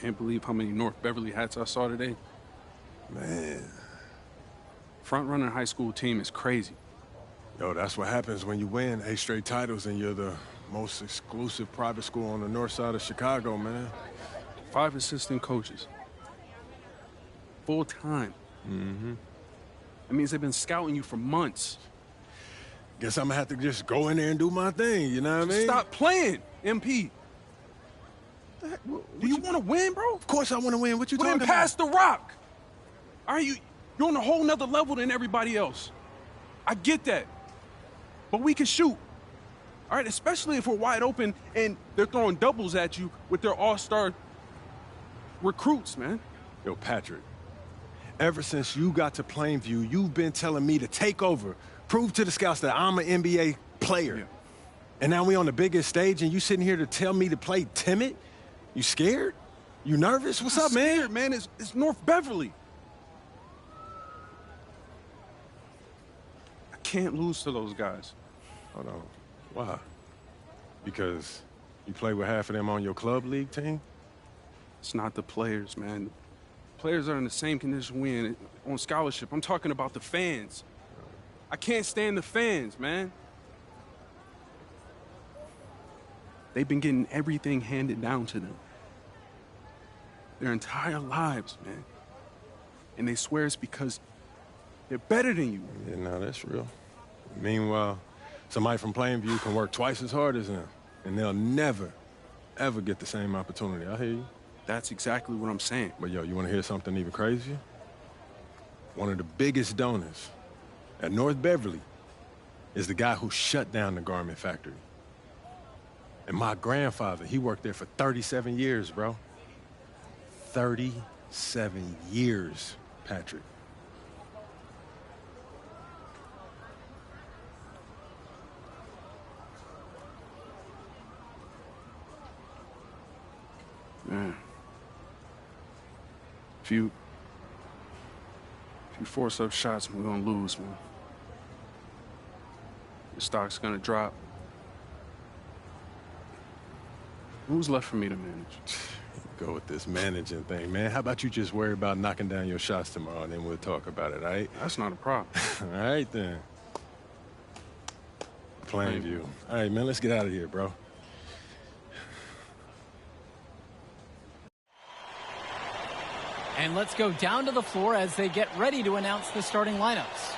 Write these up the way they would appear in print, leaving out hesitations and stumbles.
Can't believe how many North Beverly hats I saw today. Man. Front-runner high school team is crazy. Yo, that's what happens when you win 8 straight titles and you're the most exclusive private school on the north side of Chicago, man. 5 assistant coaches. Full-time. Mm-hmm. That means they've been scouting you for months. Guess I'm gonna have to just go in there and do my thing, you know what I mean? Stop playing, MP. Do you want to win, bro? Of course I want to win. What you talking about? Then pass the rock. All right, you're on a whole nother level than everybody else. I get that. But we can shoot. All right, especially if we're wide open and they're throwing doubles at you with their all-star recruits, man. Yo, Patrick, ever since you got to Plainview, you've been telling me to take over, prove to the scouts that I'm an NBA player. Yeah. And now we on the biggest stage and you sitting here to tell me to play timid? You scared? You nervous? What's up, man? Scared, man. It's North Beverly. I can't lose to those guys. Hold on. Why? Because you play with half of them on your club league team? It's not the players, man. The players are in the same condition we in on scholarship. I'm talking about the fans. I can't stand the fans, man. They've been getting everything handed down to them. Their entire lives, man. And they swear it's because they're better than you. Yeah, no, that's real. Meanwhile, somebody from Plainview can work twice as hard as them, and they'll never, ever get the same opportunity. I hear you. That's exactly what I'm saying. But, yo, you want to hear something even crazier? One of the biggest donors at North Beverly is the guy who shut down the garment factory. And my grandfather, he worked there for 37 years, bro. 37 years, Patrick. Man. If you force up shots, we're gonna lose, man. The stock's gonna drop. Who's left for me to manage? Go with this managing thing, man. How about you just worry about knocking down your shots tomorrow, and then we'll talk about it, all right? That's not a problem. All right, then. Plainview. All right, man, let's get out of here, bro. And let's go down to the floor as they get ready to announce the starting lineups.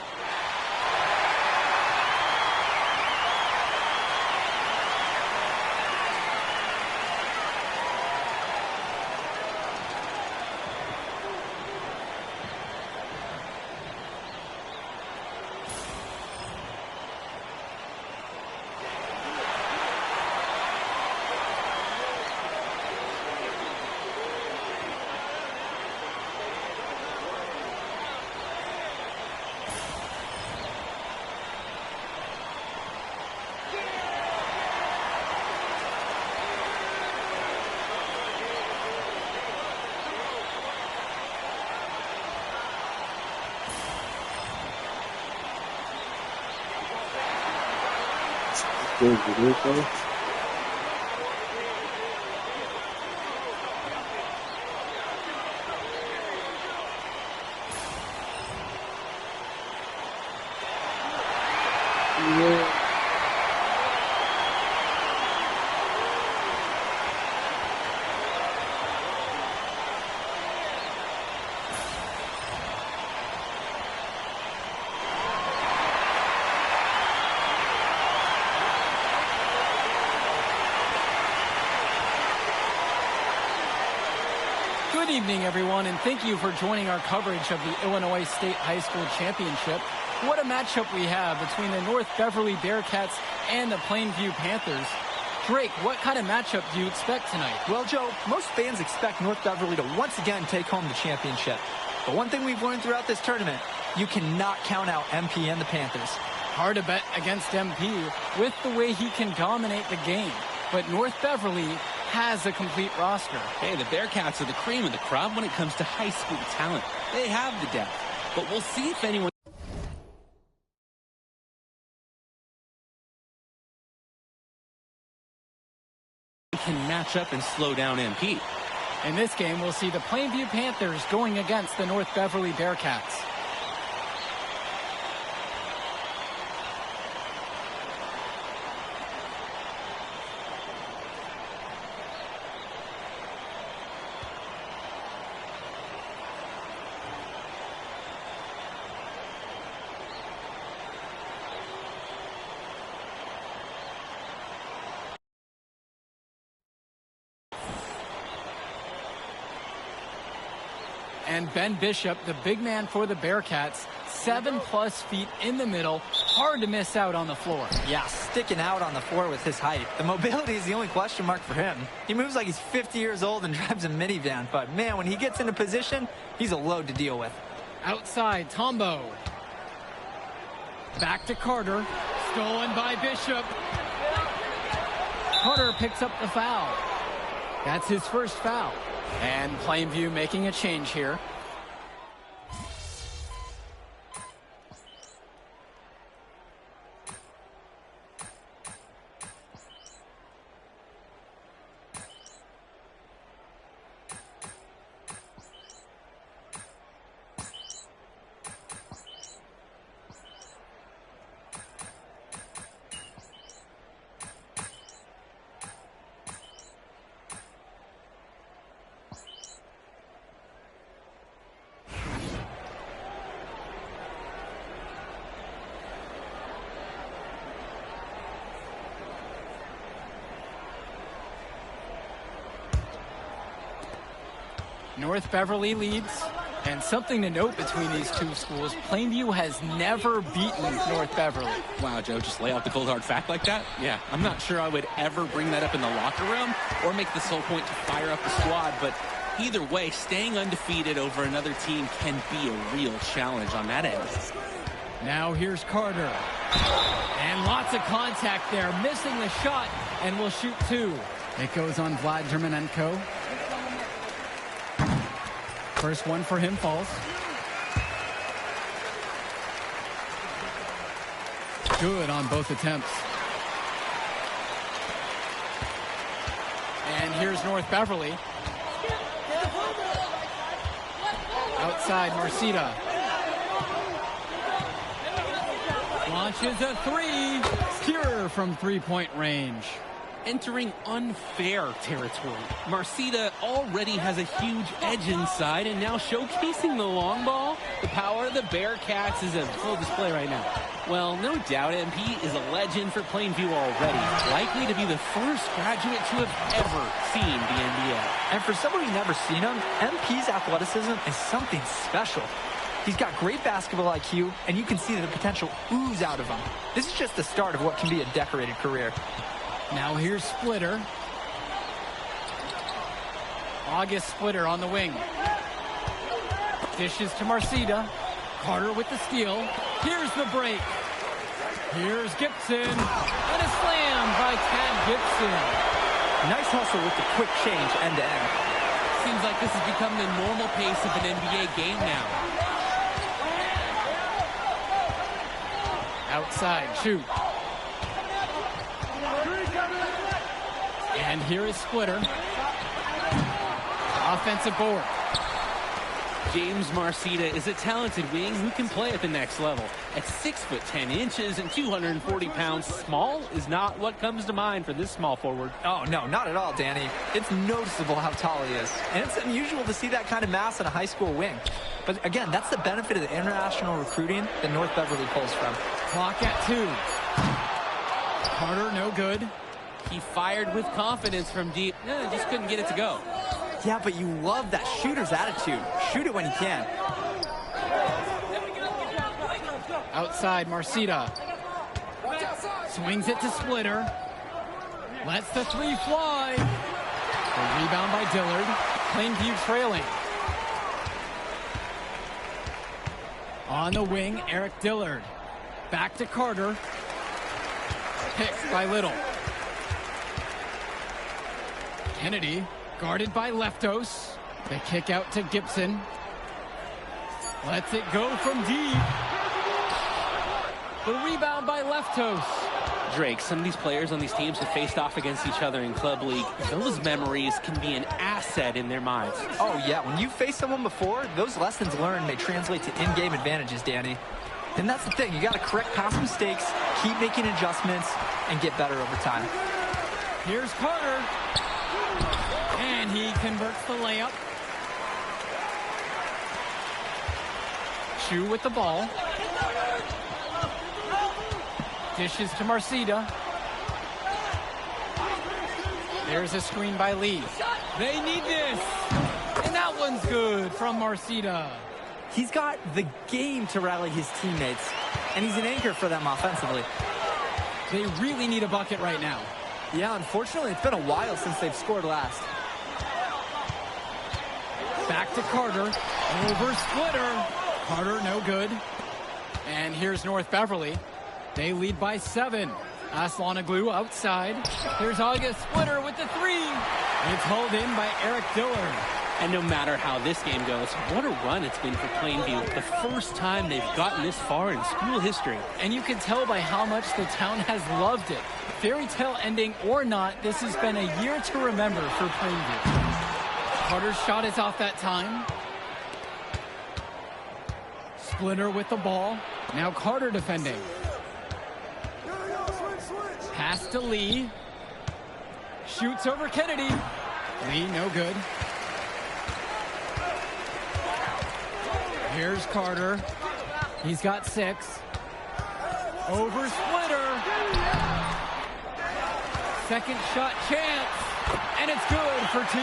Good evening, everyone, and thank you for joining our coverage of the Illinois State High School Championship. What a matchup we have between the North Beverly Bearcats and the Plainview Panthers. Drake, what kind of matchup do you expect tonight? Well, Joe, most fans expect North Beverly to once again take home the championship. But one thing we've learned throughout this tournament, you cannot count out MP and the Panthers. Hard to bet against MP with the way he can dominate the game. But North Beverly has a complete roster. Hey, the Bearcats are the cream of the crop when it comes to high school talent. They have the depth, but we'll see if anyone can match up and slow down MP. In this game, we'll see the Plainview Panthers going against the North Beverly Bearcats. And Ben Bishop, the big man for the Bearcats, 7+ feet in the middle. Hard to miss out on the floor. Yeah, sticking out on the floor with his height. The mobility is the only question mark for him. He moves like he's 50 years old and drives a minivan. But, man, when he gets into position, he's a load to deal with. Outside, Tombo. Back to Carter. Stolen by Bishop. Carter picks up the foul. That's his first foul. And Plainview making a change here. North Beverly leads. And something to note between these two schools, Plainview has never beaten North Beverly. Wow, Joe, just lay out the cold hard fact like that? Yeah, I'm not sure I would ever bring that up in the locker room or make this whole point to fire up the squad, but either way, staying undefeated over another team can be a real challenge on that end. Now here's Carter. And lots of contact there, missing the shot, and will shoot two. It goes on Vlad Germanenko. First one for him falls. Good on both attempts. And here's North Beverly. Outside, Marcita. Launches a three. Secure from three-point range. Entering unfair territory. Marcita already has a huge edge inside, and now showcasing the long ball. The power of the Bearcats is in full display right now. Well, no doubt MP is a legend for Plainview already. Likely to be the first graduate to have ever seen the NBA. And for someone who's never seen him, MP's athleticism is something special. He's got great basketball IQ, and you can see the potential ooze out of him. This is just the start of what can be a decorated career. Now here's Splitter. August Splitter on the wing. Dishes to Marcita. Carter with the steal. Here's the break. Here's Gibson. And a slam by Tad Gibson. Nice hustle with the quick change end to end. Seems like this has become the normal pace of an NBA game now. Outside, shoot. And here is Splitter. Offensive board. James Marcita is a talented wing who can play at the next level. At 6'10" and 240 pounds, small is not what comes to mind for this small forward. Oh, no, not at all, Danny. It's noticeable how tall he is. And it's unusual to see that kind of mass in a high school wing. But again, that's the benefit of the international recruiting that North Beverly pulls from. Clock at 2. Carter, no good. He fired with confidence from deep. Just couldn't get it to go. Yeah, but you love that shooter's attitude. Shoot it when you can. Outside, Marcita. Swings it to Splitter. Lets the three fly. The rebound by Dillard. Plainview trailing. On the wing, Eric Dillard. Back to Carter. Picked by Little. Kennedy, guarded by Leftos. They kick out to Gibson. Lets it go from deep. The rebound by Leftos. Drake, some of these players on these teams have faced off against each other in Club League. Those memories can be an asset in their minds. Oh, yeah. When you've faced someone before, those lessons learned may translate to in-game advantages, Danny. And that's the thing. You got to correct past mistakes, keep making adjustments, and get better over time. Here's Carter. And he converts the layup. Chu with the ball. Dishes to Marcida. There's a screen by Lee. They need this. And that one's good from Marcida. He's got the game to rally his teammates, and he's an anchor for them offensively. They really need a bucket right now. Yeah, unfortunately, it's been a while since they've scored last. Back to Carter. Over Splitter. Carter, no good. And here's North Beverly. They lead by 7. Aslanoglu outside. There's August Splitter with the 3. It's hauled in by Eric Dillard. And no matter how this game goes, what a run it's been for Plainview. The first time they've gotten this far in school history. And you can tell by how much the town has loved it. Fairy tale ending or not, this has been a year to remember for Plainview. Carter's shot is off that time. Splitter with the ball. Now Carter defending. Pass to Lee. Shoots over Kennedy. Lee, no good. Here's Carter. He's got 6. Over Splitter. Second shot chance. And it's good for 2.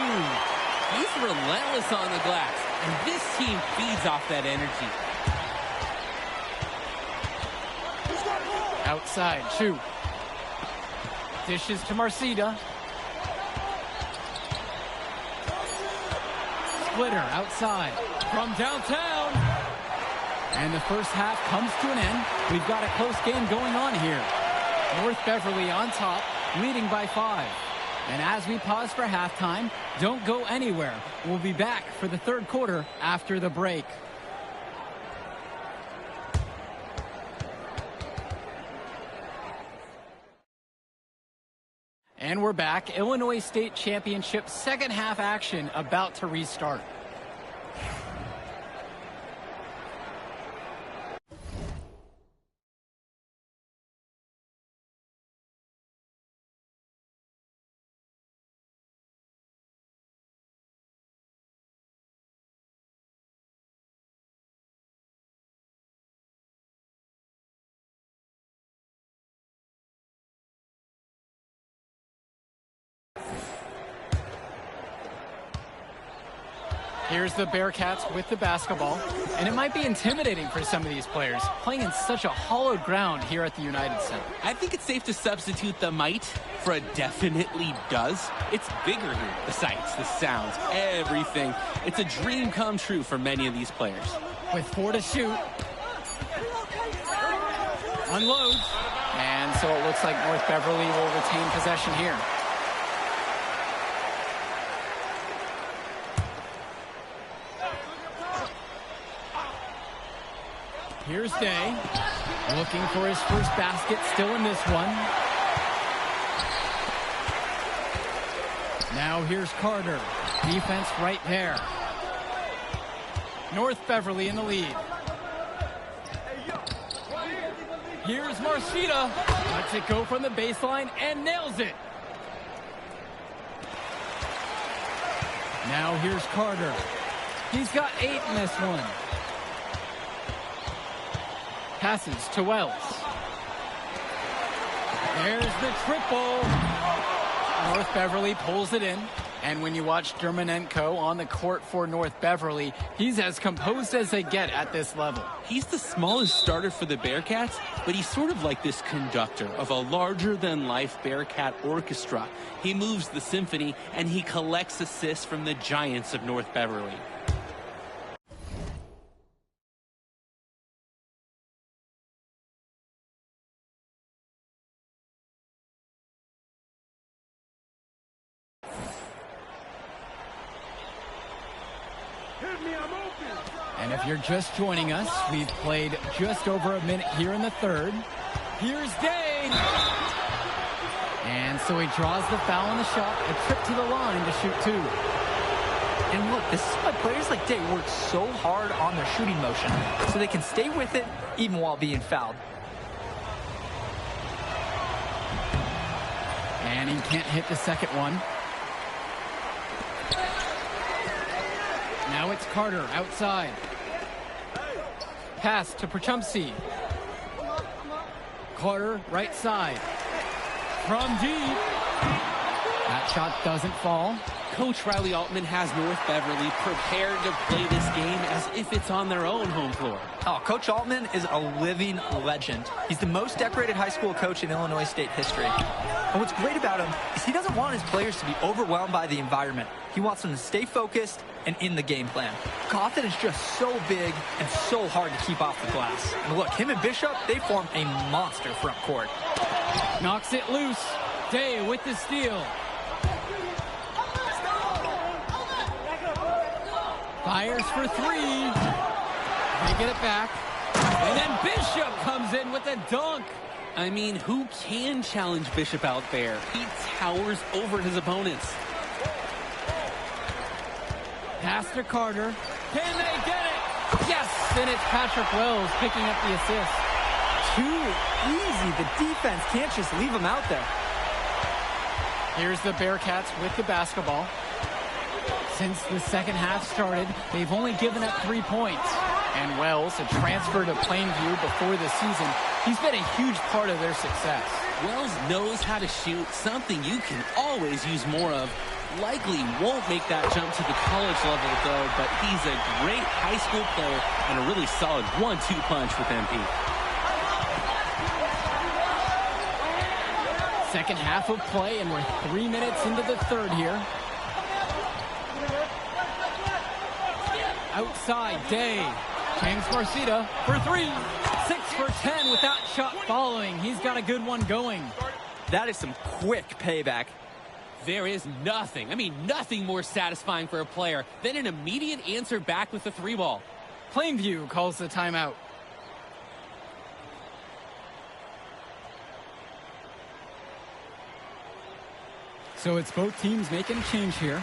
He's relentless on the glass. And this team feeds off that energy. Outside, Chu. Dishes to Marcida. Splitter outside from downtown. And the first half comes to an end. We've got a close game going on here. North Beverly on top, leading by 5. And as we pause for halftime, don't go anywhere. We'll be back for the third quarter after the break. And we're back. Illinois State Championship second half action about to restart. Here's the Bearcats with the basketball. And it might be intimidating for some of these players, playing in such a hollowed ground here at the United Center. I think it's safe to substitute the might for a definitely does. It's bigger here. The sights, the sounds, everything. It's a dream come true for many of these players. With 4 to shoot. Unloads. And so it looks like North Beverly will retain possession here. Here's Day, looking for his first basket, still in this one. Now here's Carter, defense right there. North Beverly in the lead. Here's Marcida, lets it go from the baseline and nails it. Now here's Carter. He's got 8 in this one. Passes to Wells. There's the triple. North Beverly pulls it in. And when you watch Dermanenko on the court for North Beverly, he's as composed as they get at this level. He's the smallest starter for the Bearcats, but he's sort of like this conductor of a larger-than-life Bearcat orchestra. He moves the symphony, and he collects assists from the giants of North Beverly. And if you're just joining us, we've played just over a minute here in the third. Here's Day. Day3. And so he draws the foul on the shot, a trip to the line to shoot 2. And look, this is why players like Day work so hard on their shooting motion, so they can stay with it even while being fouled. And he can't hit the second one. Now it's Carter outside. Pass to Prachumsky. Carter right side. From deep. That shot doesn't fall. Coach Riley Altman has North Beverly prepared to play this game as if it's on their own home floor. Oh, Coach Altman is a living legend. He's the most decorated high school coach in Illinois State history. And what's great about him is he doesn't want his players to be overwhelmed by the environment. He wants them to stay focused and in the game plan. Cawthon is just so big and so hard to keep off the glass. And look, him and Bishop, they form a monster front court. Knocks it loose. Day with the steal. Fires for 3. They get it back. And then Bishop comes in with a dunk. I mean, who can challenge Bishop out there? He towers over his opponents. Pass to Carter. Can they get it? Yes! And it's Patrick Wells picking up the assist. Too easy. The defense can't just leave him out there. Here's the Bearcats with the basketball. Since the second half started, they've only given up 3 points. And Wells, a transfer to Plainview before the season, he's been a huge part of their success. Wells knows how to shoot, something you can always use more of. Likely won't make that jump to the college level, though, but he's a great high school player and a really solid 1-2 punch with MP. Second half of play, and we're 3 minutes into the third here. Outside, Day. James Marcita for 3. 6 for 10 with that shot following. He's got a good one going. That is some quick payback. There is nothing, nothing more satisfying for a player than an immediate answer back with the 3-ball. Plainview calls the timeout. So it's both teams making a change here.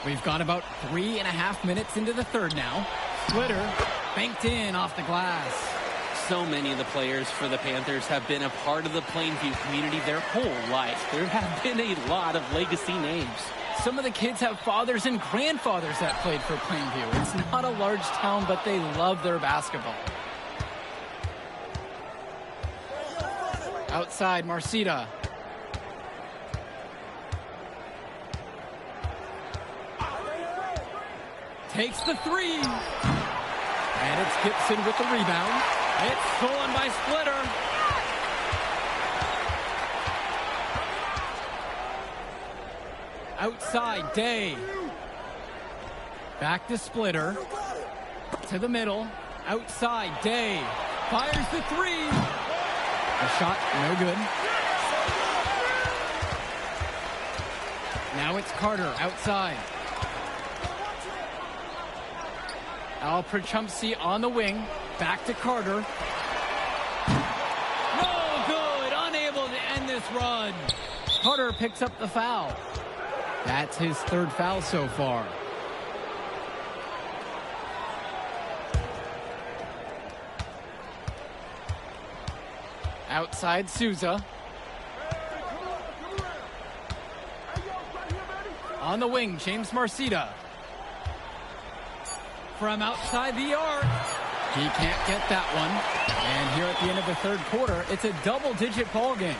We've got about 3.5 minutes into the third now. Splitter banked in off the glass. So many of the players for the Panthers have been a part of the Plainview community their whole life. There have been a lot of legacy names. Some of the kids have fathers and grandfathers that played for Plainview. It's not a large town, but they love their basketball. Outside, Marcita. Takes the 3. And it's Gibson with the rebound. It's stolen by Splitter. Outside, Day. Back to Splitter. To the middle. Outside, Day. Fires the 3. The shot, no good. Now it's Carter outside. Al Prachumsky on the wing. Back to Carter. No good. Unable to end this run. Carter picks up the foul. That's his 3rd foul so far. Outside Souza. On the wing, James Marcita. From outside the arc. He can't get that one. And here at the end of the 3rd quarter, it's a double-digit ball game.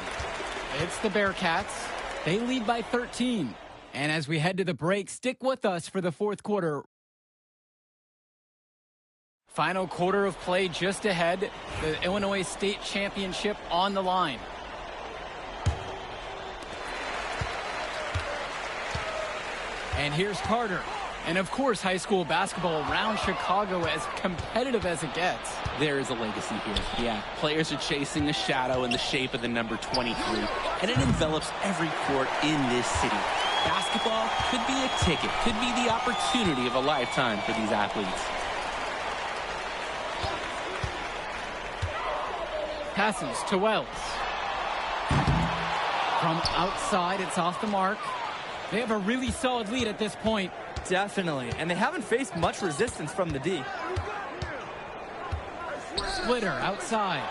It's the Bearcats. They lead by 13. And as we head to the break, stick with us for the 4th quarter. Final quarter of play just ahead. The Illinois State Championship on the line. And here's Carter. And of course, high school basketball around Chicago as competitive as it gets. There is a legacy here. Yeah, players are chasing the shadow in the shape of the number 23, and it envelops every court in this city. Basketball could be a ticket, could be the opportunity of a lifetime for these athletes. Passes to Wells. From outside, it's off the mark. They have a really solid lead at this point. Definitely, and they haven't faced much resistance from the D. Splitter outside.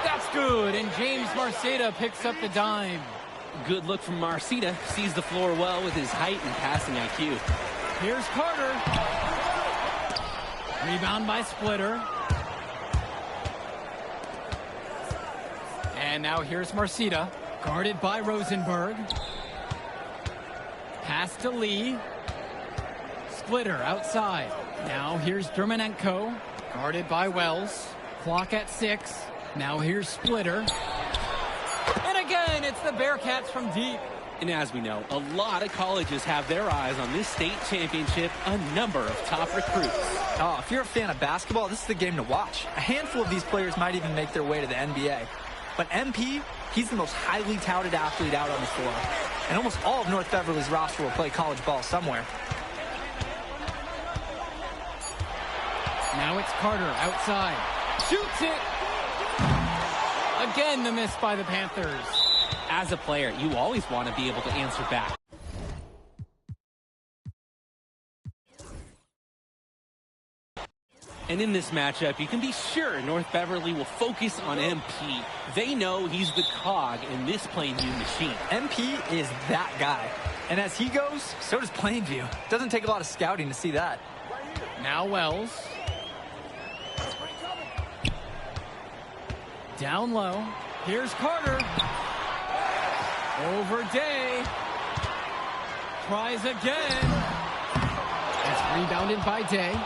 That's good, and James Marceda picks up the dime. Good look from Marceda. Sees the floor well with his height and passing IQ. Here's Carter. Rebound by Splitter. And now here's Marceda, guarded by Rosenberg. Pass to Lee. Splitter outside. Now here's Dermanenko, guarded by Wells. Clock at 6. Now here's Splitter. And again, it's the Bearcats from deep. And as we know, a lot of colleges have their eyes on this state championship, a number of top recruits. Oh, if you're a fan of basketball, this is the game to watch. A handful of these players might even make their way to the NBA. But MP, he's the most highly touted athlete out on the floor. And almost all of North Beverly's roster will play college ball somewhere. Now it's Carter outside. Shoots it! Again, the miss by the Panthers. As a player, you always want to be able to answer back. And in this matchup, you can be sure North Beverly will focus on MP. They know he's the cog in this Plainview machine. MP is that guy. And as he goes, so does Plainview. Doesn't take a lot of scouting to see that. Now Wells. Down low. Here's Carter. Over Day. Tries again. It's rebounded by Day.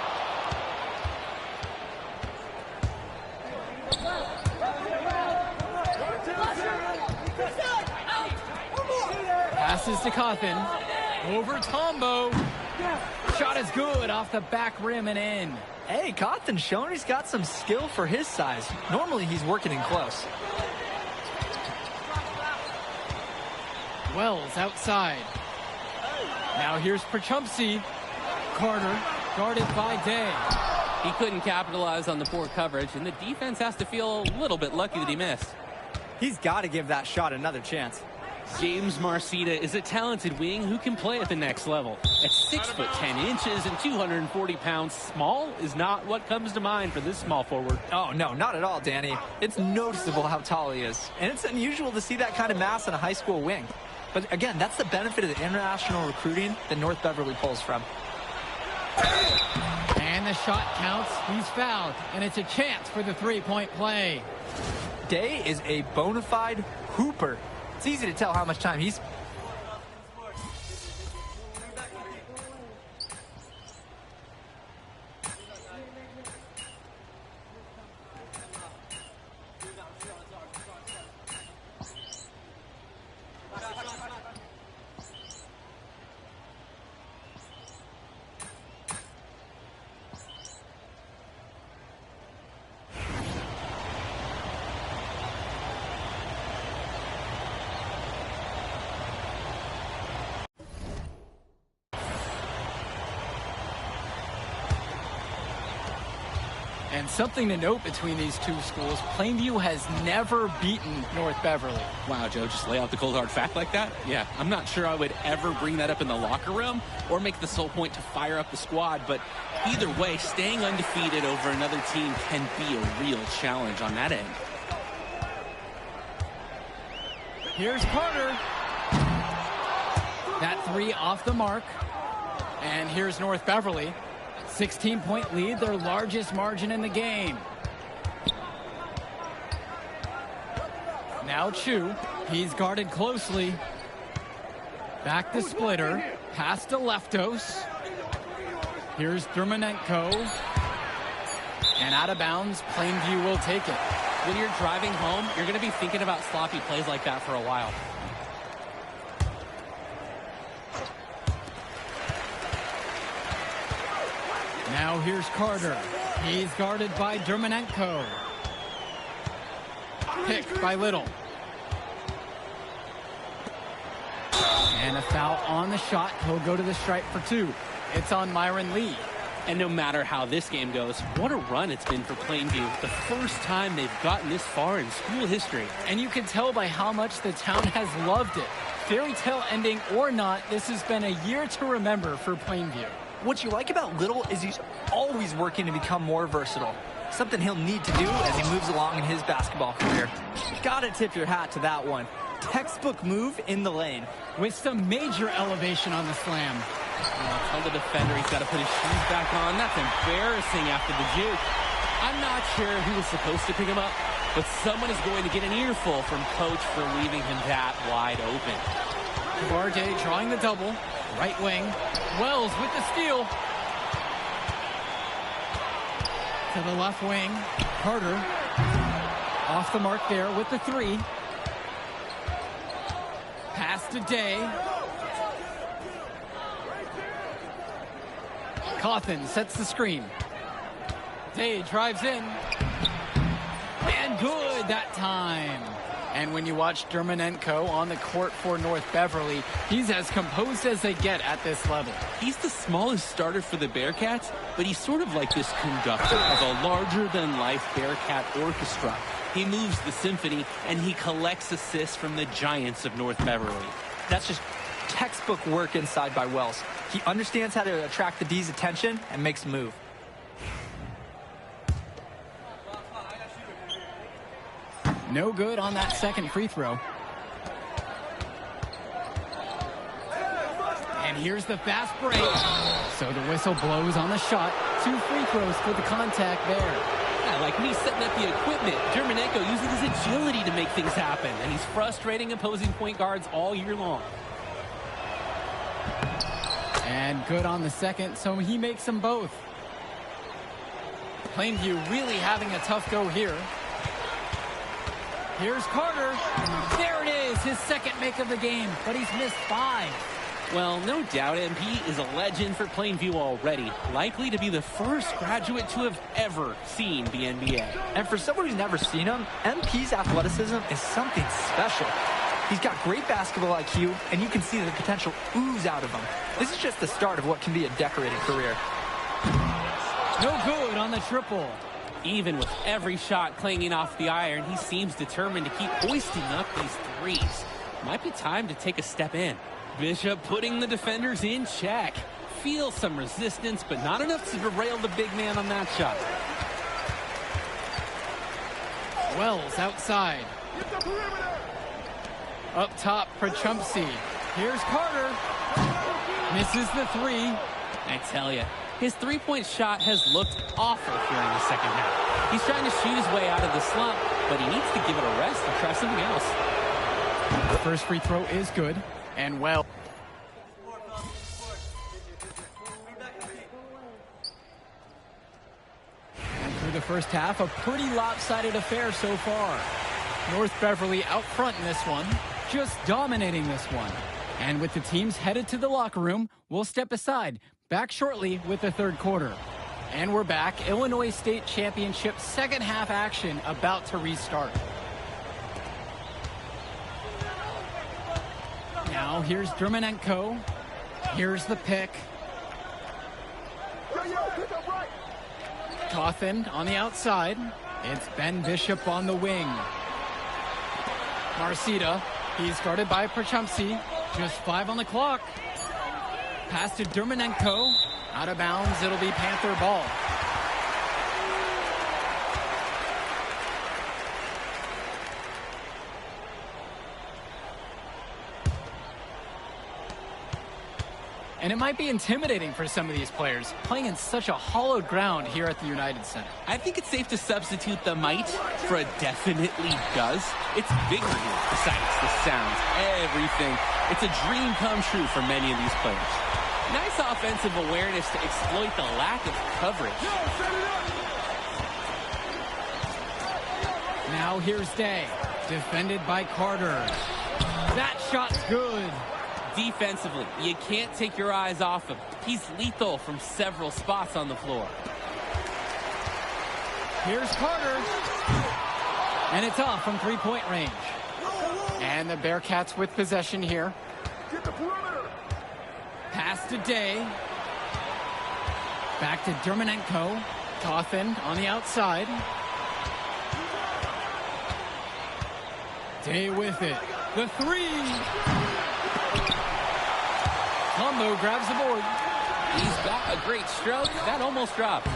Passes to Cawthon. Over Tombo. Shot is good off the back rim and in. Hey, Cawthon's showing he's got some skill for his size. Normally he's working in close. Wells outside. Now here's Prachumpsy. Carter guarded by Day. He couldn't capitalize on the poor coverage, and the defense has to feel a little bit lucky that he missed. He's got to give that shot another chance. James Marceda is a talented wing who can play at the next level. At 6'10" and 240 pounds, small is not what comes to mind for this small forward. Oh, no, not at all, Danny. It's noticeable how tall he is, and it's unusual to see that kind of mass in a high school wing. But again, that's the benefit of the international recruiting that North Beverly pulls from. And the shot counts. He's fouled, and it's a chance for the three-point play. Day is a bona fide hooper. It's easy to tell how much time he's... And something to note between these two schools, Plainview has never beaten North Beverly. Wow, Joe, just lay out the cold hard fact like that? Yeah, I'm not sure I would ever bring that up in the locker room or make the sole point to fire up the squad, but either way, staying undefeated over another team can be a real challenge on that end. Here's Carter. That three off the mark. And here's North Beverly. 16-point lead, their largest margin in the game. Now Chu, he's guarded closely. Back to Splitter, pass to Leftos. Here's Dermanenko. And out of bounds, Plainview will take it. When you're driving home, you're going to be thinking about sloppy plays like that for a while. Now here's Carter. He's guarded by Dermonenko. Picked by Little. And a foul on the shot. He'll go to the stripe for 2. It's on Myron Lee. And no matter how this game goes, what a run it's been for Plainview. The first time they've gotten this far in school history. And you can tell by how much the town has loved it. Fairy tale ending or not, this has been a year to remember for Plainview. What you like about Little is he's always working to become more versatile. Something he'll need to do as he moves along in his basketball career. Gotta tip your hat to that one. Textbook move in the lane. With some major elevation on the slam. Tell the defender he's got to put his shoes back on. That's embarrassing after the juke. I'm not sure who was supposed to pick him up, but someone is going to get an earful from Coach for leaving him that wide open. Barde drawing the double. Right wing. Wells with the steal. To the left wing. Carter. Off the mark there with the 3. Pass to Day. Cawthon sets the screen. Day drives in. And good that time. And when you watch Dermonenko on the court for North Beverly, he's as composed as they get at this level. He's the smallest starter for the Bearcats, but he's sort of like this conductor of a larger-than-life Bearcat orchestra. He moves the symphony, and he collects assists from the giants of North Beverly. That's just textbook work inside by Wells. He understands how to attract the D's attention and makes a move. No good on that second free throw. And here's the fast break. So the whistle blows on the shot. 2 free throws for the contact there. Yeah, like me setting up the equipment, Dermonenko using his agility to make things happen, and he's frustrating opposing point guards all year long. And good on the second, so he makes them both. Plainview really having a tough go here. Here's Carter. There it is, his second make of the game, but he's missed 5. Well, no doubt MP is a legend for Plainview already, likely to be the first graduate to have ever seen the NBA. And for someone who's never seen him, MP's athleticism is something special. He's got great basketball IQ, and you can see the potential ooze out of him. This is just the start of what can be a decorated career. No good on the triple. Even with every shot clanging off the iron, he seems determined to keep hoisting up these threes. Might be time to take a step in. Bishop putting the defenders in check. Feels some resistance, but not enough to derail the big man on that shot. Wells outside. Up top for Chumpsy. Here's Carter. Misses the 3. I tell you, his three-point shot has looked awful here in the second half. He's trying to shoot his way out of the slump, but he needs to give it a rest and try something else. The first free throw is good, and well. And through the first half, a pretty lopsided affair so far. North Beverly out front in this one, just dominating this one. And with the teams headed to the locker room, we'll step aside. Back shortly with the third quarter. And we're back. Illinois State Championship second half action about to restart. Now here's Dermonenko. Here's the pick. Cawthon on the outside. It's Ben Bishop on the wing. Marcita, he's guarded by Perchumsey. Just 5 on the clock. Pass to Dermonenko. Out of bounds, it'll be Panther ball. And it might be intimidating for some of these players, playing in such a hollowed ground here at the United Center. I think it's safe to substitute the might for a definitely does. It's bigger here, the sights, the sounds, everything. It's a dream come true for many of these players. Nice offensive awareness to exploit the lack of coverage. Now here's Day, defended by Carter. That shot's good. Defensively, you can't take your eyes off him. He's lethal from several spots on the floor. Here's Carter. And it's off from three-point range. And the Bearcats with possession here. Pass to Day. Back to Dermonenko. Cawthon on the outside. Day with it. The three. Combo grabs the board. He's got a great stroke. That almost dropped.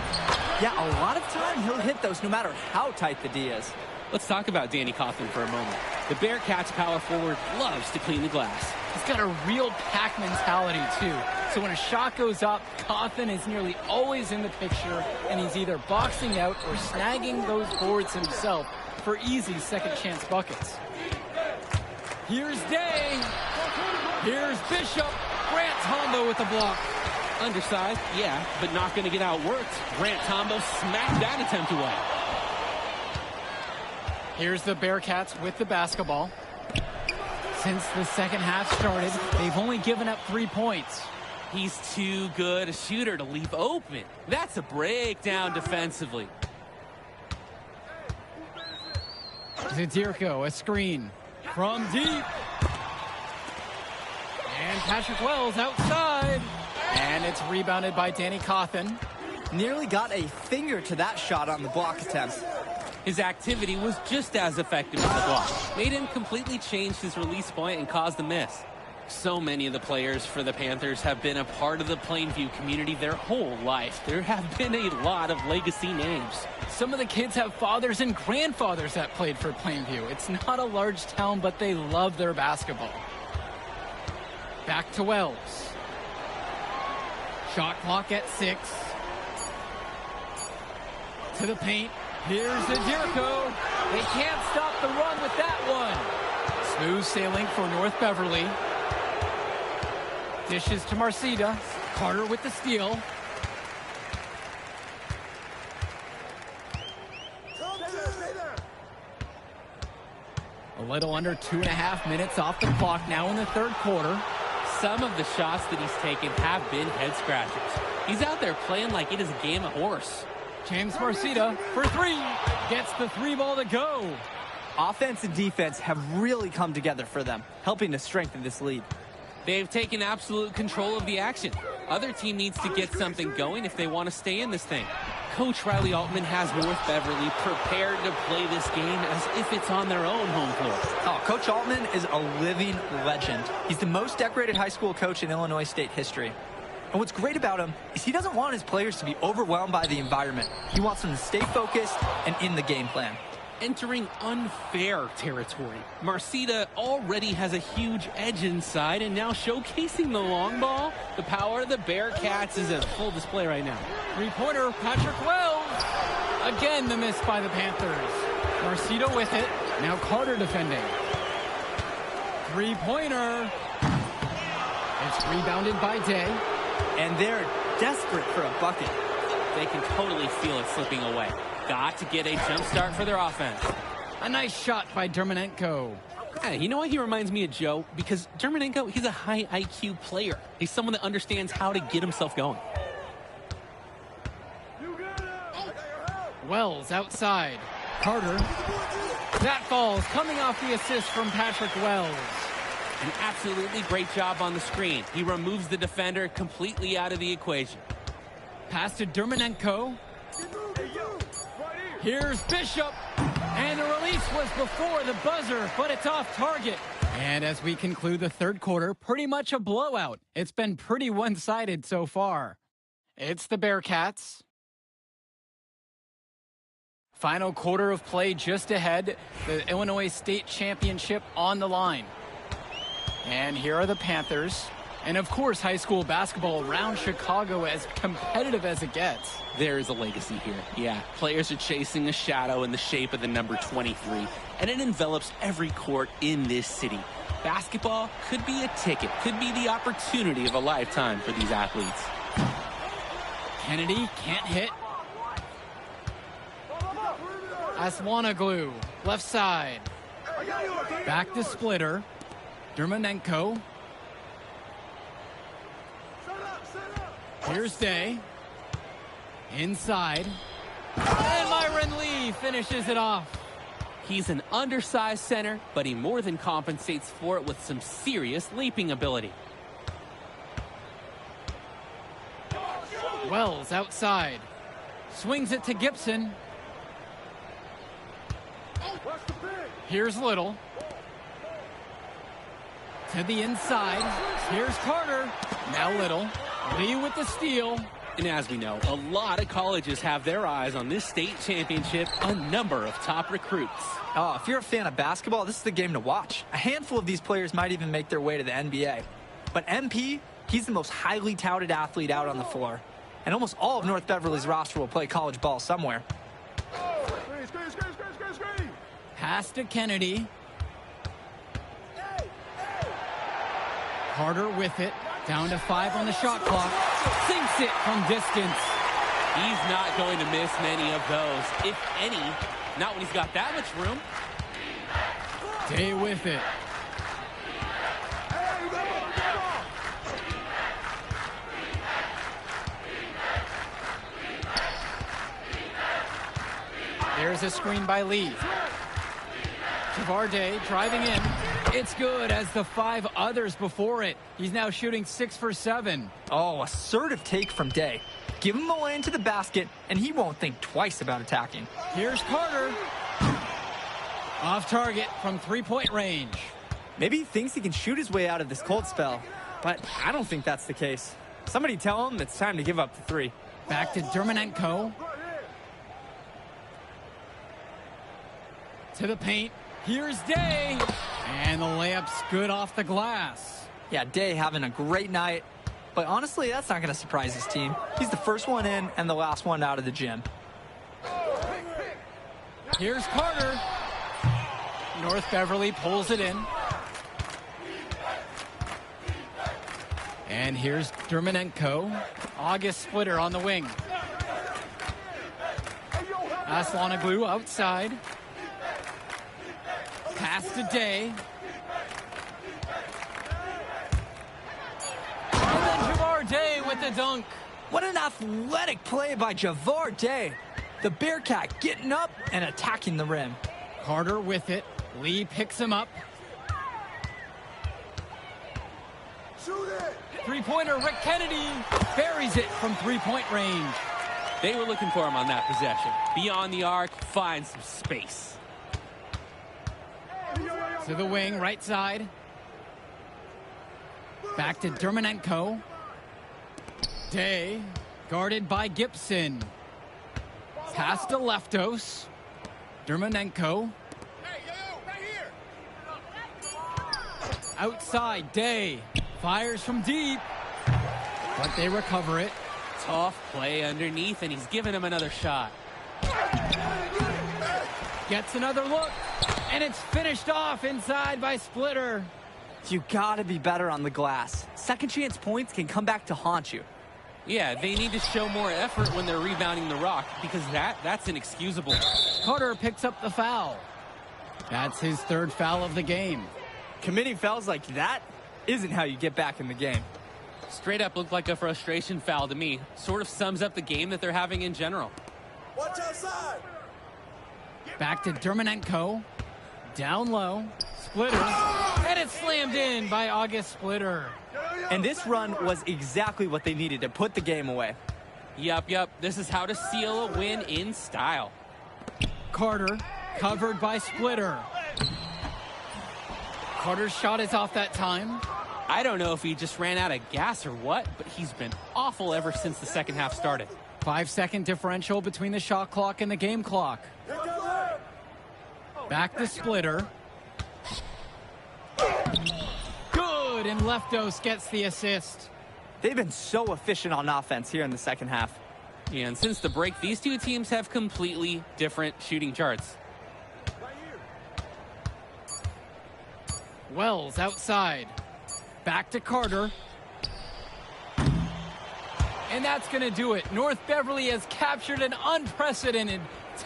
Yeah, a lot of time he'll hit those no matter how tight the D is. Let's talk about Danny Cawthon for a moment. The Bearcats power forward loves to clean the glass. He's got a real pack mentality, too. So when a shot goes up, Cawthon is nearly always in the picture, and he's either boxing out or snagging those boards himself for easy second-chance buckets. Here's Day. Here's Bishop. Grant Tombo with the block. Undersized, yeah, but not going to get outworked. Grant Tombo smacked that attempt away. Here's the Bearcats with the basketball. Since the second half started, they've only given up 3 points. He's too good a shooter to leave open. That's a breakdown defensively. Zadirko, a screen from deep. And Patrick Wells outside. And it's rebounded by Danny Cawthon. Nearly got a finger to that shot on the block attempt. His activity was just as effective as the block. Made him completely change his release point and caused the miss. So many of the players for the Panthers have been a part of the Plainview community their whole life. There have been a lot of legacy names. Some of the kids have fathers and grandfathers that played for Plainview. It's not a large town, but they love their basketball. Back to Wells. Shot clock at 6. To the paint. Here's Zadirko. They can't stop the run with that one. Smooth sailing for North Beverly. Dishes to Marcida. Carter with the steal. A little under 2.5 minutes off the clock now in the third quarter. Some of the shots that he's taken have been head scratchers. He's out there playing like it is a game of horse. James Marcida for 3. Gets the 3 ball to go. Offense and defense have really come together for them, helping to strengthen this lead. They've taken absolute control of the action. Other team needs to get something going if they want to stay in this thing. Coach Riley Altman has North Beverly prepared to play this game as if it's on their own home floor. Oh, Coach Altman is a living legend. He's the most decorated high school coach in Illinois State history. And what's great about him is he doesn't want his players to be overwhelmed by the environment. He wants them to stay focused and in the game plan. Entering unfair territory. Marcida already has a huge edge inside, and now showcasing the long ball. The power of the Bearcats is at full display right now. Three-pointer, Patrick Wells. Again, the miss by the Panthers. Marcida with it. Now Carter defending. Three-pointer. It's rebounded by Day. And they're desperate for a bucket. They can totally feel it slipping away. Got to get a jump start for their offense. A nice shot by Dermonenko. Hey, you know what he reminds me of, Joe? Because Dermonenko, he's a high IQ player. He's someone that understands how to get himself going. Wells outside. Carter. That falls, coming off the assist from Patrick Wells. An absolutely great job on the screen. He removes the defender completely out of the equation. Pass to Dermonenko. Here's Bishop. And the release was before the buzzer, but it's off target. And as we conclude the third quarter, pretty much a blowout. It's been pretty one-sided so far. It's the Bearcats. Final quarter of play just ahead. The Illinois State Championship on the line. And here are the Panthers. And of course, high school basketball around Chicago as competitive as it gets. There is a legacy here. Yeah, players are chasing a shadow in the shape of the number 23, and it envelops every court in this city. Basketball could be a ticket, could be the opportunity of a lifetime for these athletes. Kennedy can't hit. Aswanoglu, left side. Back to Splitter. Dermonenko. Here's Day. Inside. And Myron Lee finishes it off. He's an undersized center, but he more than compensates for it with some serious leaping ability. Wells outside. Swings it to Gibson. Here's Little. To the inside. Here's Carter. Now Little. Lee with the steal. And as we know, a lot of colleges have their eyes on this state championship, a number of top recruits. Oh, if you're a fan of basketball, this is the game to watch. A handful of these players might even make their way to the NBA. But MP, he's the most highly touted athlete out on the floor. And almost all of North Beverly's roster will play college ball somewhere. Pass to Kennedy. Carter with it. Down to 5 on the shot clock. Sinks it from distance. He's not going to miss many of those, if any. Not when he's got that much room. Day with it. There's a screen by Lee. Day driving in. It's good as the 5 others before it. He's now shooting 6 for 7. Oh, assertive take from Day. Give him the lane to the basket, and he won't think twice about attacking. Here's Carter. Off target from 3-point range. Maybe he thinks he can shoot his way out of this cold spell, but I don't think that's the case. Somebody tell him it's time to give up the 3. Back to Dermonenko. To the paint. Here's Day. And the layup's good off the glass. Yeah, Day having a great night. But honestly, that's not going to surprise his team. He's the first one in and the last one out of the gym. Here's Carter. North Beverly pulls it in. And here's Dermonenko. August Splitter on the wing. Aslanoglu outside. Pass to Day. And then Javar Day with the dunk. What an athletic play by Javar Day. The Bearcat getting up and attacking the rim. Carter with it. Lee picks him up. Three-pointer, Rick Kennedy buries it from 3-point range. They were looking for him on that possession. Beyond the arc, find some space. To the wing, right side. Back to Dermonenko. Day, guarded by Gibson. Pass to Leftos. Dermonenko. Outside, Day. Fires from deep. But they recover it. Tough play underneath, and he's giving him another shot. Gets another look. And it's finished off inside by Splitter. You gotta be better on the glass. Second chance points can come back to haunt you. Yeah, they need to show more effort when they're rebounding the rock, because that's inexcusable. Carter picks up the foul. That's his 3rd foul of the game. Committing fouls like that isn't how you get back in the game. Straight up looked like a frustration foul to me. Sort of sums up the game that they're having in general. Watch outside. Back to Dermonenko. Down low. Splitter. And it's slammed in by August Splitter. And this run was exactly what they needed to put the game away. Yup. This is how to seal a win in style. Carter covered by Splitter. Carter's shot is off that time. I don't know if he just ran out of gas or what, but he's been awful ever since the second half started. 5-second differential between the shot clock and the game clock. Back to Splitter. Good, and Leftos gets the assist. They've been so efficient on offense here in the second half. Yeah, and since the break, these two teams have completely different shooting charts. Wells outside. Back to Carter. And that's going to do it. North Beverly has captured an unprecedented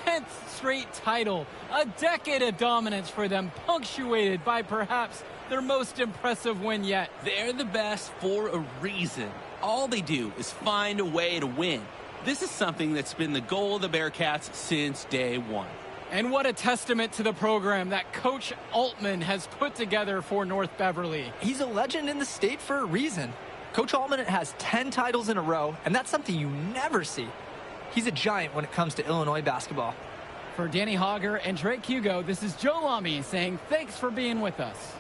10th straight title. A decade of dominance for them, punctuated by perhaps their most impressive win yet. They're the best for a reason. All they do is find a way to win. This is something that's been the goal of the Bearcats since day one. And what a testament to the program that Coach Altman has put together for North Beverly. He's a legend in the state for a reason. Coach Altman has 10 titles in a row, and that's something you never see. He's a giant when it comes to Illinois basketball. For Danny Hogger and Drake Hugo, this is Joe Lamy saying thanks for being with us.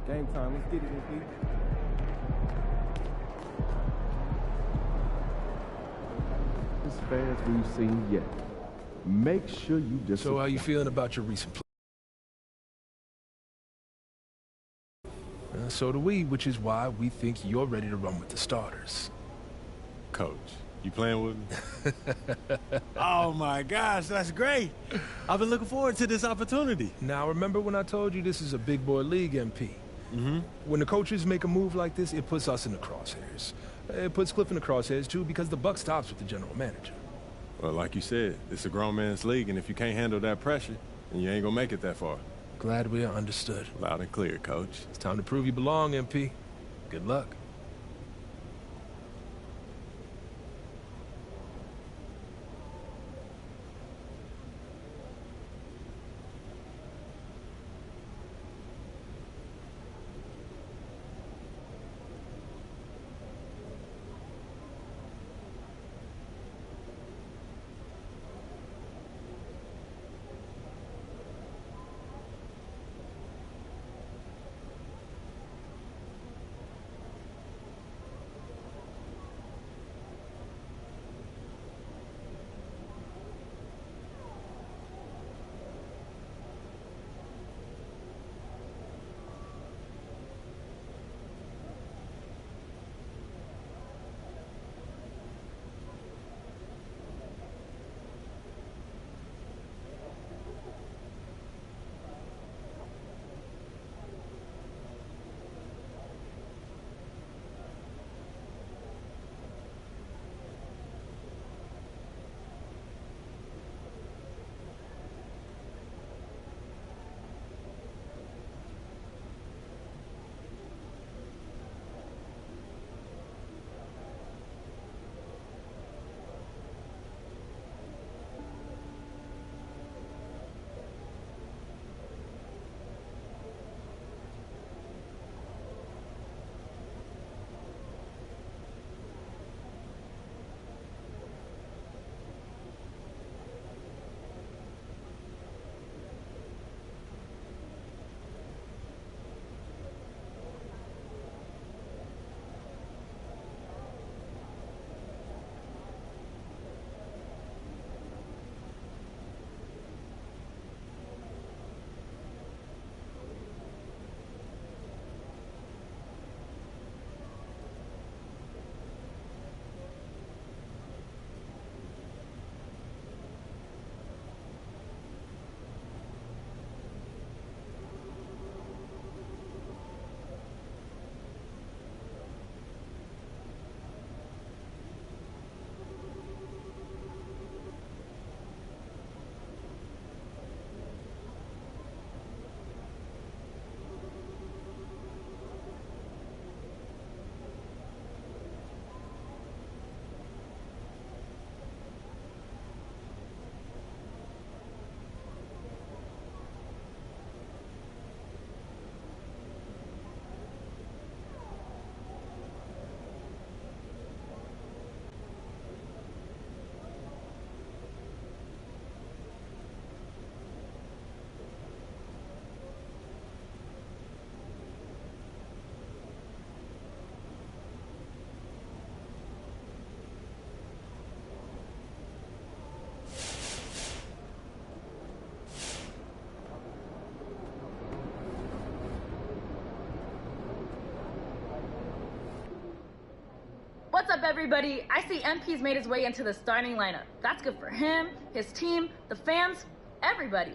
Game time. Let's get it, MP. As fast as we've seen yet. Make sure you just. So how you feeling about your recent play? So do we, which is why we think you're ready to run with the starters. Coach, you playing with me? Oh my gosh, that's great. I've been looking forward to this opportunity. Now remember when I told you this is a big boy league, MP? Mm-hmm. When the coaches make a move like this, it puts us in the crosshairs. It puts Cliff in the crosshairs too because the buck stops with the general manager. Well, like you said, it's a grown man's league, and if you can't handle that pressure, then you ain't gonna make it that far. Glad we are understood. Loud and clear, Coach. It's time to prove you belong, MP. Good luck. up, everybody? I see MP's made his way into the starting lineup. That's good for him, his team, the fans, everybody.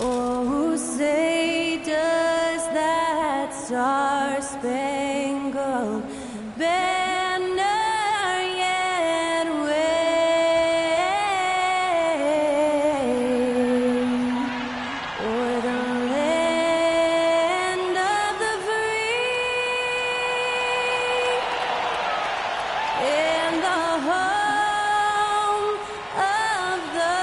Oh, say does that star-spangled banner yet wave o'er the land of the free and the home of the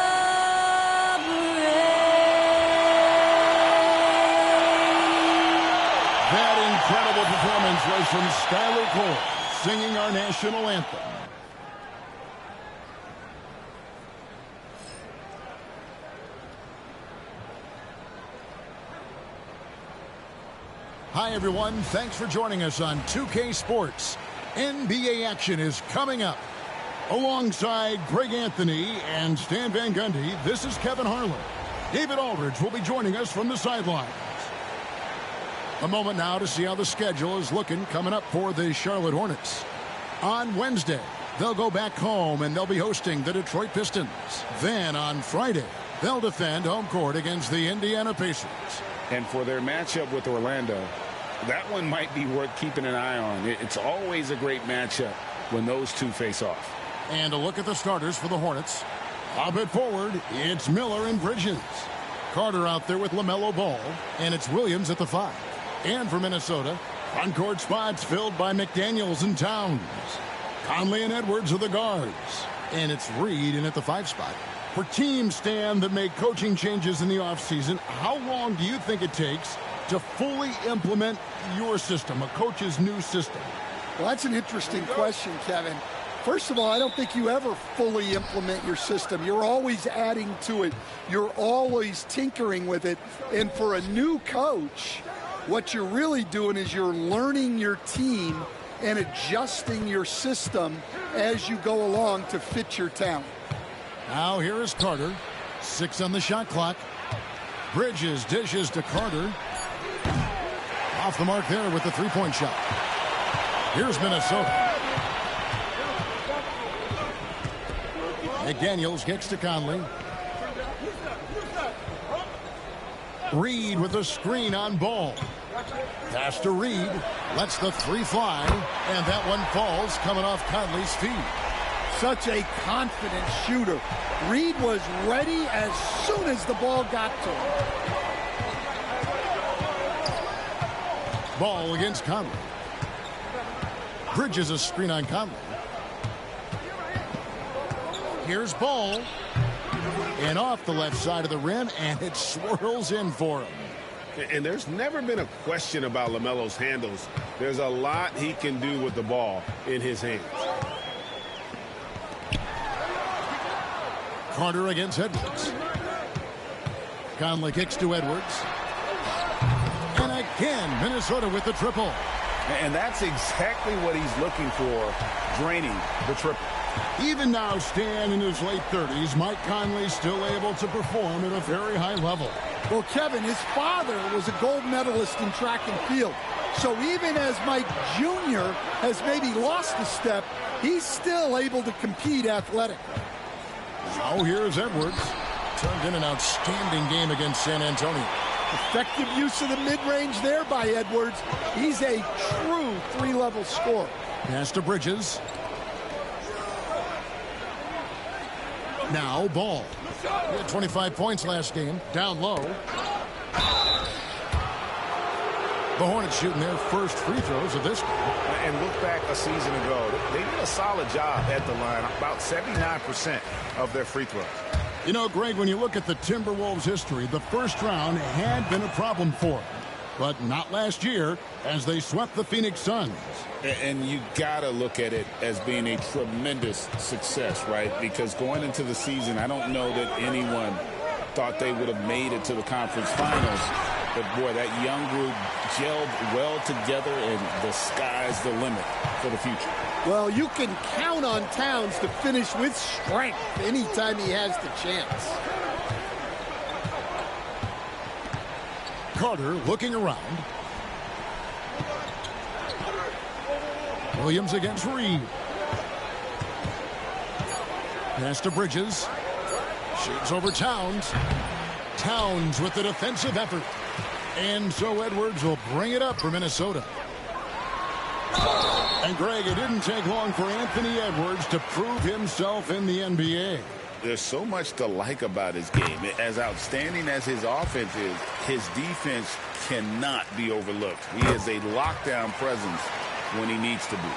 incredible performance was from Skylar Cole, singing our national anthem. Hi, everyone. Thanks for joining us on 2K Sports. NBA action is coming up. Alongside Greg Anthony and Stan Van Gundy, this is Kevin Harlan. David Aldridge will be joining us from the sidelines. A moment now to see how the schedule is looking coming up for the Charlotte Hornets. On Wednesday, they'll go back home and they'll be hosting the Detroit Pistons. Then on Friday, they'll defend home court against the Indiana Pacers. And for their matchup with Orlando, that one might be worth keeping an eye on. It's always a great matchup when those two face off. And a look at the starters for the Hornets. Up it forward, it's Miller and Bridges. Carter out there with LaMelo Ball, and it's Williams at the 5. And for Minnesota, front court spots filled by McDaniels and Towns. Conley and Edwards are the guards. And it's Reed in at the 5 spot. For teams, Stan, that make coaching changes in the offseason, how long do you think it takes to fully implement your system, a coach's new system? Well, that's an interesting question, Kevin. First of all, I don't think you ever fully implement your system. You're always adding to it. You're always tinkering with it. And for a new coach, what you're really doing is you're learning your team and adjusting your system as you go along to fit your talent. Now here is Carter. 6 on the shot clock. Bridges dishes to Carter. Off the mark there with the three-point shot. Here's Minnesota. McDaniels kicks to Conley. Reed with a screen on Ball. Pass to Reed. Lets the three fly. And that one falls coming off Conley's feet. Such a confident shooter. Reed was ready as soon as the ball got to him. Ball against Conley. Bridges a screen on Conley. Here's Ball. And off the left side of the rim, and it swirls in for him. And there's never been a question about LaMelo's handles. There's a lot he can do with the ball in his hands. Carter against Edwards. Conley kicks to Edwards. And again, Minnesota with the triple. And that's exactly what he's looking for, draining the triple. Even now, Stan, in his late 30s, Mike Conley still able to perform at a very high level. Well, Kevin, his father was a gold medalist in track and field. So even as Mike Jr. has maybe lost a step, he's still able to compete athletically. Now here's Edwards. Turned in an outstanding game against San Antonio. Effective use of the mid-range there by Edwards. He's a true three-level scorer. Pass to Bridges. Now Ball. He had 25 points last game. Down low. The Hornets shooting their first free throws of this game. And look back a season ago. They did a solid job at the line. About 79% of their free throws. You know, Greg, when you look at the Timberwolves' history, the first round had been a problem for them. But not last year, as they swept the Phoenix Suns. And you got to look at it as being a tremendous success, right? Because going into the season, I don't know that anyone thought they would have made it to the conference finals. But, boy, that young group gelled well together, and the sky's the limit for the future. Well, you can count on Towns to finish with strength anytime he has the chance. Carter looking around. Williams against Reed. Pass to Bridges. Shoots over Towns. Towns with the defensive effort. And so Edwards will bring it up for Minnesota. And Greg, it didn't take long for Anthony Edwards to prove himself in the NBA. There's so much to like about his game. As outstanding as his offense is, his defense cannot be overlooked. He is a lockdown presence when he needs to be.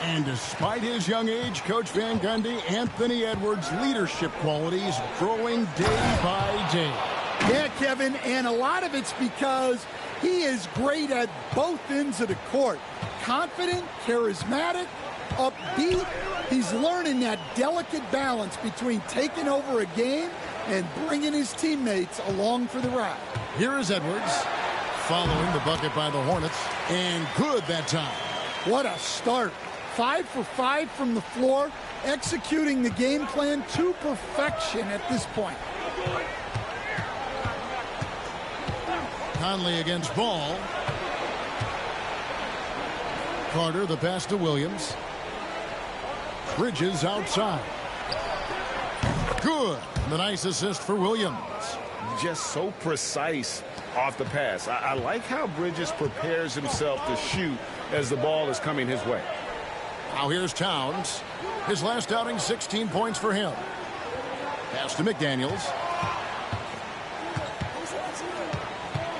And despite his young age, Coach Van Gundy, Anthony Edwards' leadership qualities growing day by day. Yeah, Kevin, and a lot of it's because he is great at both ends of the court. Confident, charismatic, upbeat. He's learning that delicate balance between taking over a game and bringing his teammates along for the ride. Here is Edwards, following the bucket by the Hornets, and good that time. What a start. 5 for 5 from the floor, executing the game plan to perfection at this point. Conley against Ball. Carter, the pass to Williams. Bridges outside. Good. The nice assist for Williams. Just so precise off the pass. I like how Bridges prepares himself to shoot as the ball is coming his way. Now here's Towns. His last outing, 16 points for him. Pass to McDaniels.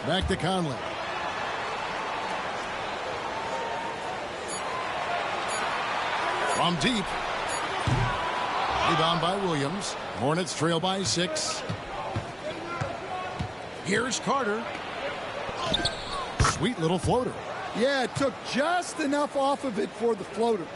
Back to Conley. From deep. Rebound by Williams. Hornets trail by 6. Here's Carter. Sweet little floater. Yeah, it took just enough off of it for the floater.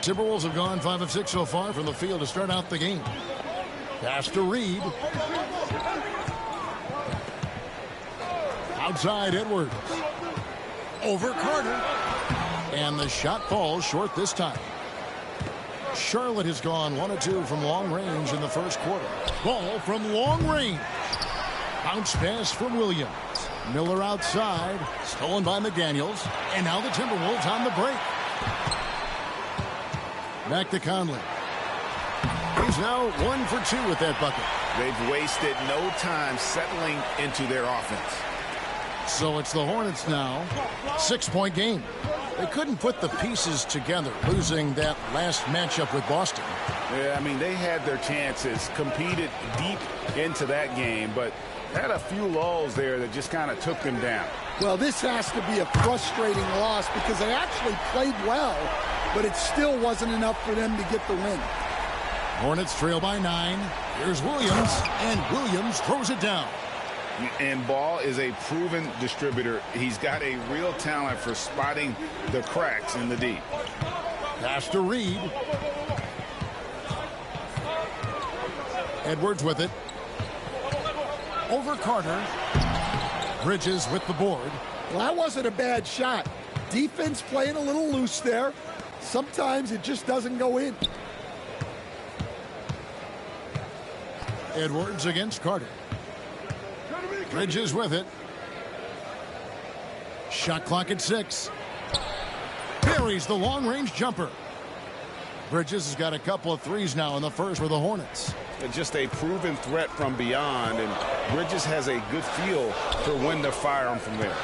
Timberwolves have gone 5 of 6 so far from the field to start out the game. Pass to Reed. Outside Edwards. Over Carter. And the shot falls short this time. Charlotte has gone 1 of 2 from long range in the first quarter. Ball from long range. Bounce pass from Williams. Miller outside. Stolen by McDaniels. And now the Timberwolves on the break. Back to Conley. He's now 1 for 2 with that bucket. They've wasted no time settling into their offense. So it's the Hornets now. 6-point game. They couldn't put the pieces together, losing that last matchup with Boston. Yeah, I mean, they had their chances, competed deep into that game, but had a few lulls there that just kind of took them down. Well, this has to be a frustrating loss because they actually played well, but it still wasn't enough for them to get the win. Hornets trail by 9. Here's Williams, and Williams throws it down. And Ball is a proven distributor. He's got a real talent for spotting the cracks in the D. Pass to Reed. Edwards with it. Over Carter. Bridges with the board. Well, that wasn't a bad shot. Defense playing a little loose there. Sometimes it just doesn't go in. Edwards against Carter. Bridges with it. Shot clock at 6. Buries the long-range jumper. Bridges has got a couple of threes now in the first for the Hornets. Just a proven threat from beyond, and Bridges has a good feel for when to fire him from there.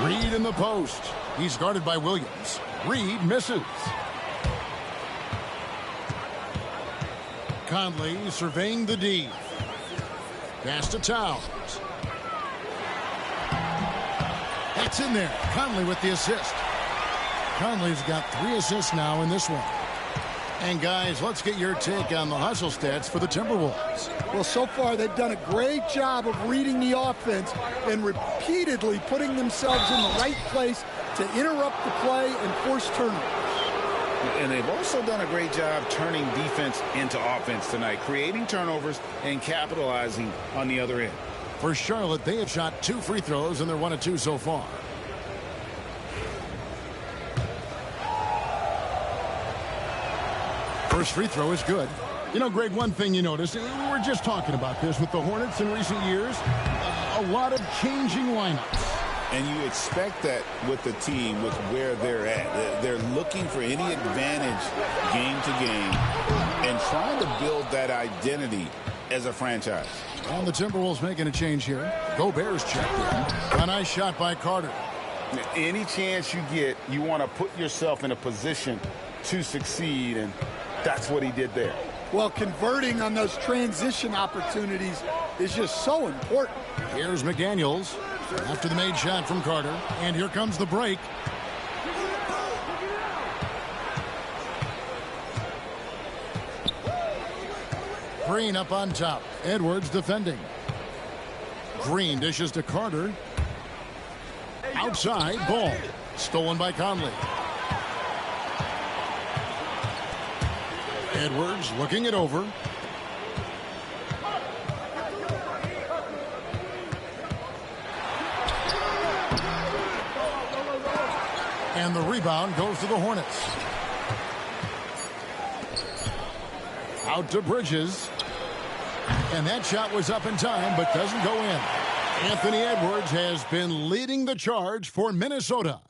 Reed in the post. He's guarded by Williams. Reed misses. Conley surveying the D. Pass to Towns. That's in there. Conley with the assist. Conley's got 3 assists now in this one. And guys, let's get your take on the hustle stats for the Timberwolves. Well, so far they've done a great job of reading the offense and repeatedly putting themselves in the right place to interrupt the play and force turnovers. And they've also done a great job turning defense into offense tonight, creating turnovers and capitalizing on the other end. For Charlotte, they have shot 2 free throws, and they're 1 of 2 so far. First free throw is good. You know, Greg, one thing you notice, we were just talking about this with the Hornets in recent years, a lot of changing lineups. And you expect that with the team, with where they're at. They're looking for any advantage game to game and trying to build that identity as a franchise. And the Timberwolves making a change here. Gobert's checked in. A nice shot by Carter. Any chance you get, you want to put yourself in a position to succeed, and that's what he did there. Well, converting on those transition opportunities is just so important. Here's McDaniels after the made shot from Carter. And here comes the break. Green up on top. Edwards defending. Green dishes to Carter. Outside, ball. Stolen by Conley. Edwards looking it over. And the rebound goes to the Hornets. Out to Bridges. And that shot was up in time, but doesn't go in. Anthony Edwards has been leading the charge for Minnesota.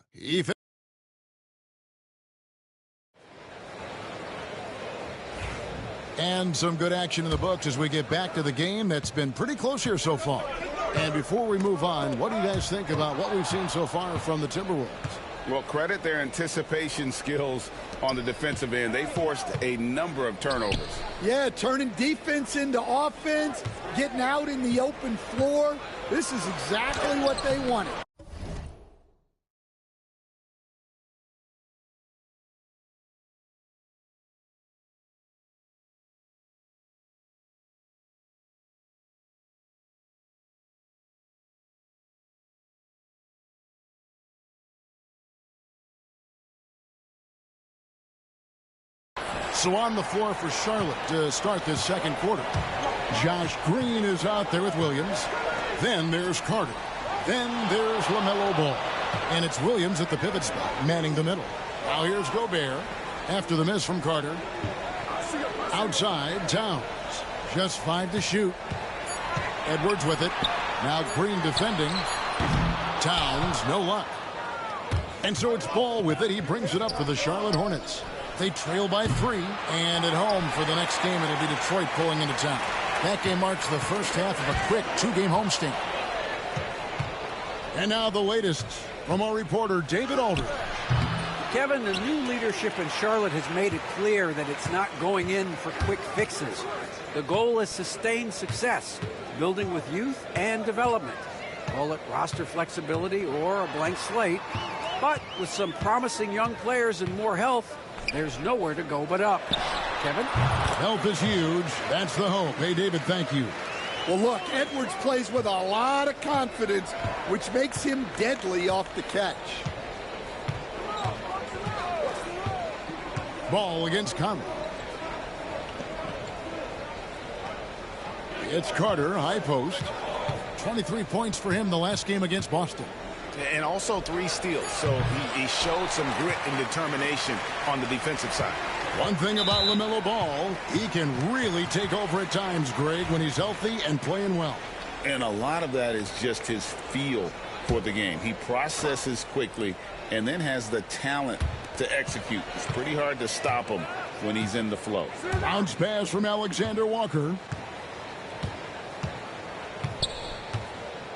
And some good action in the books as we get back to the game that's been pretty close here so far. And before we move on, what do you guys think about what we've seen so far from the Timberwolves? Well, credit their anticipation skills on the defensive end. They forced a number of turnovers. Yeah, turning defense into offense, getting out in the open floor. This is exactly what they wanted. So on the floor for Charlotte to start this second quarter. Josh Green is out there with Williams. Then there's Carter. Then there's LaMelo Ball. And it's Williams at the pivot spot, manning the middle. Now here's Gobert after the miss from Carter. Outside, Towns. Just 5 to shoot. Edwards with it. Now Green defending. Towns, no luck. And so it's Ball with it. He brings it up for the Charlotte Hornets. They trail by 3, and at home for the next game, it'll be Detroit pulling into town. That game marks the first half of a quick 2-game homestand. And now the latest from our reporter, David Aldridge. Kevin, the new leadership in Charlotte has made it clear that it's not going in for quick fixes. The goal is sustained success, building with youth and development. Call it roster flexibility or a blank slate. But with some promising young players and more health, there's nowhere to go but up. Kevin? Health is huge. That's the hope. Hey, David, thank you. Well, look, Edwards plays with a lot of confidence, which makes him deadly off the catch. Ball against Conley. It's Carter, high post. 23 points for him the last game against Boston. And also 3 steals, so he showed some grit and determination on the defensive side. One thing about LaMelo Ball, he can really take over at times, Greg, when he's healthy and playing well. And a lot of that is just his feel for the game. He processes quickly and then has the talent to execute. It's pretty hard to stop him when he's in the flow. Bounce pass from Alexander Walker.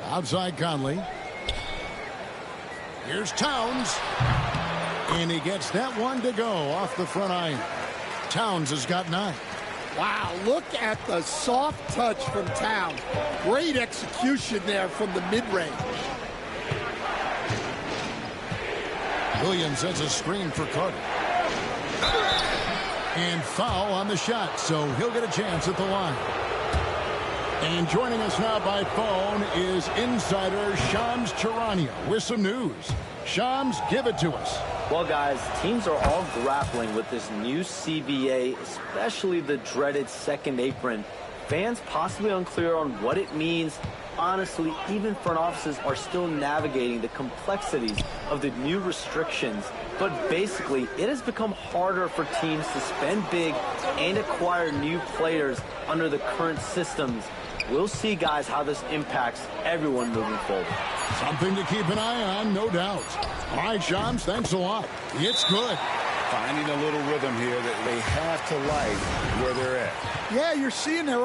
Outside Conley. Here's Towns. And he gets that one to go off the front iron. Towns has got 9. Wow, look at the soft touch from Towns. Great execution there from the mid-range. Williams has a screen for Carter. And foul on the shot, so he'll get a chance at the line. And joining us now by phone is insider Shams Charania with some news. Shams, give it to us. Well, guys, teams are all grappling with this new CBA, especially the dreaded second apron. Fans possibly unclear on what it means. Honestly, even front offices are still navigating the complexities of the new restrictions. But basically, it has become harder for teams to spend big and acquire new players under the current systems. We'll see, guys, how this impacts everyone moving forward. Something to keep an eye on, no doubt. All right, Shams, thanks a lot. It's good. Finding a little rhythm here that they have to like where they're at. Yeah, you're seeing their